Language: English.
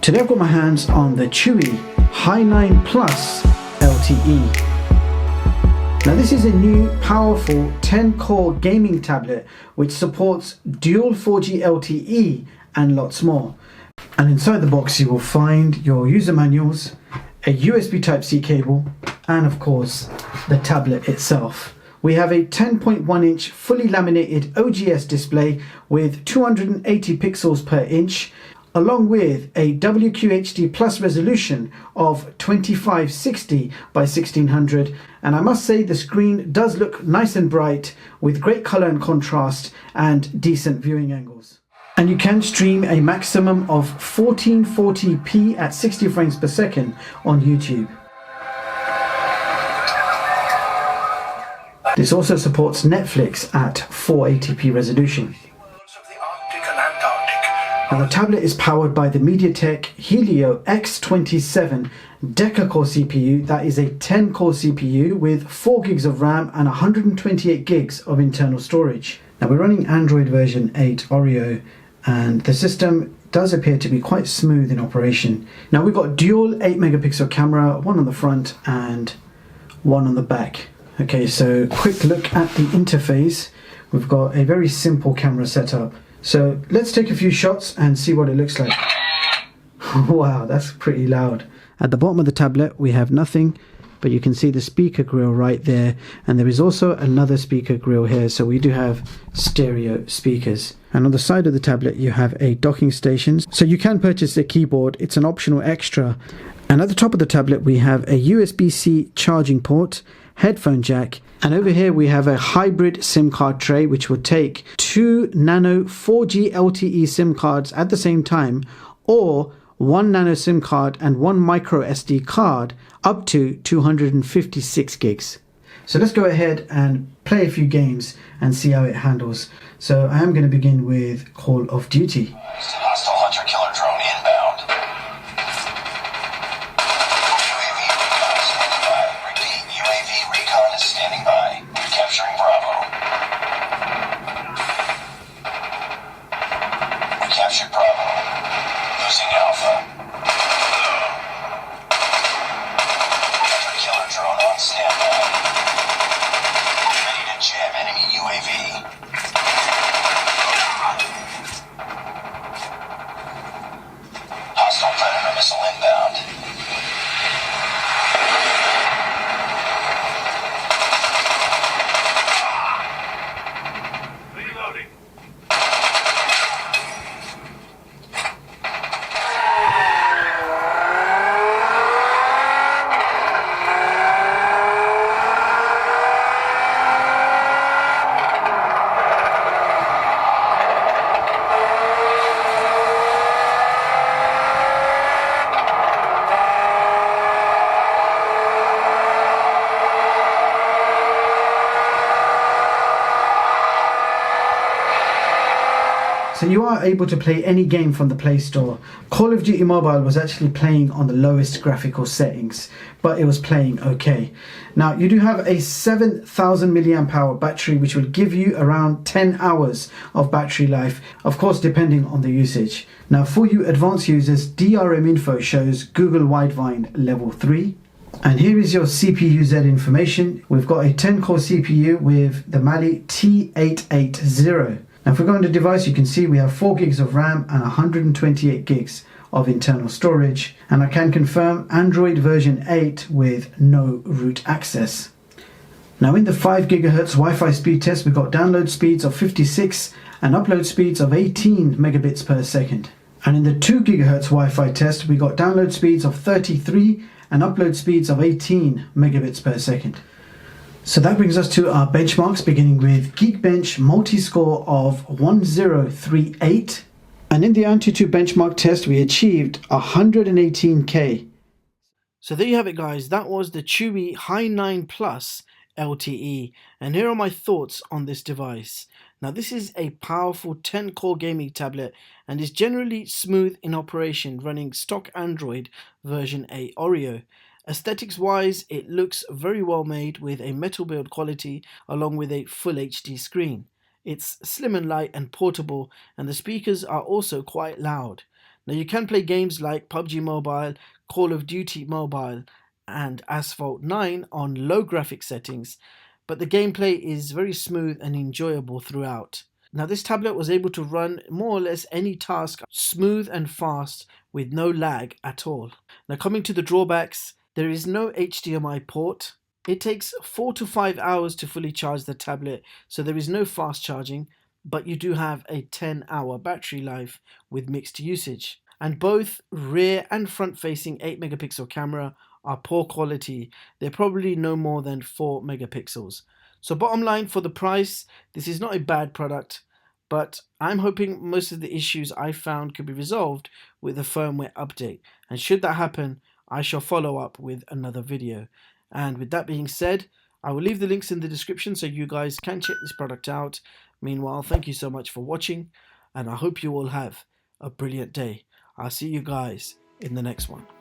Today I've got my hands on the CHUWI Hi9 Plus LTE. Now this is a new powerful 10-core gaming tablet which supports dual 4G LTE and lots more. And inside the box you will find your user manuals, a USB Type-C cable, and of course the tablet itself. We have a 10.1-inch fully laminated OGS display with 280 pixels per inch, along with a WQHD plus resolution of 2560 by 1600, and I must say the screen does look nice and bright with great color and contrast and decent viewing angles. And you can stream a maximum of 1440p at 60 frames per second on YouTube. This also supports Netflix at 480p resolution. Now the tablet is powered by the MTK Helio X27 Deca-Core CPU. That is a 10-core CPU with 4 gigs of RAM and 128 gigs of internal storage. Now we're running Android version 8 Oreo, and the system does appear to be quite smooth in operation. Now we've got dual 8 megapixel camera, one on the front and one on the back. Okay, so quick look at the interface. We've got a very simple camera setup. So let's take a few shots and see what it looks like. Wow, that's pretty loud. At the bottom of the tablet we have nothing, but you can see the speaker grill right there, and there is also another speaker grill here, so we do have stereo speakers. And on the side of the tablet you have a docking station, so you can purchase a keyboard. It's an optional extra. And at the top of the tablet we have a USB-C charging port, headphone jack, and over here we have a hybrid SIM card tray which will take 2 nano 4G LTE SIM cards at the same time, or 1 nano SIM card and 1 MicroSD card up to 256 gigs. So let's go ahead and play a few games and see how it handles. So I am going to begin with Call of Duty. Hostile hunter-killer drone inbound. UAV recon is standing by. Repeat, UAV recon is standing by. We're capturing Bravo. We captured Bravo. Losing Alpha. Hunter-killer drone on standby. Ready to jam enemy UAV. Hostile Predator missile inbound. Reloading. So you are able to play any game from the Play Store. Call of Duty Mobile was actually playing on the lowest graphical settings, but it was playing okay. Now you do have a 7,000 mAh battery which will give you around 10 hours of battery life, of course depending on the usage. Now for you advanced users, DRM info shows Google Widevine level 3. And here is your CPU Z information. We've got a 10-core CPU with the Mali T880. Now if we go on the device, you can see we have 4 gigs of RAM and 128 gigs of internal storage. And I can confirm Android version 8 with no root access. Now in the 5 GHz Wi-Fi speed test, we got download speeds of 56 and upload speeds of 18 megabits per second. And in the 2 GHz Wi-Fi test, we got download speeds of 33 and upload speeds of 18 megabits per second. So that brings us to our benchmarks, beginning with Geekbench multi-score of 1038. And in the Antutu benchmark test, we achieved 118K. So there you have it, guys. That was the CHUWI Hi9 Plus LTE. And here are my thoughts on this device. Now this is a powerful 10-core gaming tablet and is generally smooth in operation, running stock Android version 8 Oreo. Aesthetics wise, it looks very well made with a metal build quality along with a full HD screen. It's slim and light and portable, and the speakers are also quite loud. Now you can play games like PUBG Mobile, Call of Duty Mobile and Asphalt 9 on low graphic settings, but the gameplay is very smooth and enjoyable throughout. Now this tablet was able to run more or less any task smooth and fast with no lag at all. Now coming to the drawbacks, there is no HDMI port. It takes 4 to 5 hours to fully charge the tablet, so there is no fast charging, but you do have a 10-hour battery life with mixed usage. And both rear and front facing 8 megapixel camera are poor quality. They're probably no more than 4 megapixels. So bottom line, for the price, this is not a bad product, but I'm hoping most of the issues I found could be resolved with a firmware update. And should that happen, I shall follow up with another video. And with that being said, I will leave the links in the description so you guys can check this product out. Meanwhile, thank you so much for watching, and I hope you all have a brilliant day. I'll see you guys in the next one.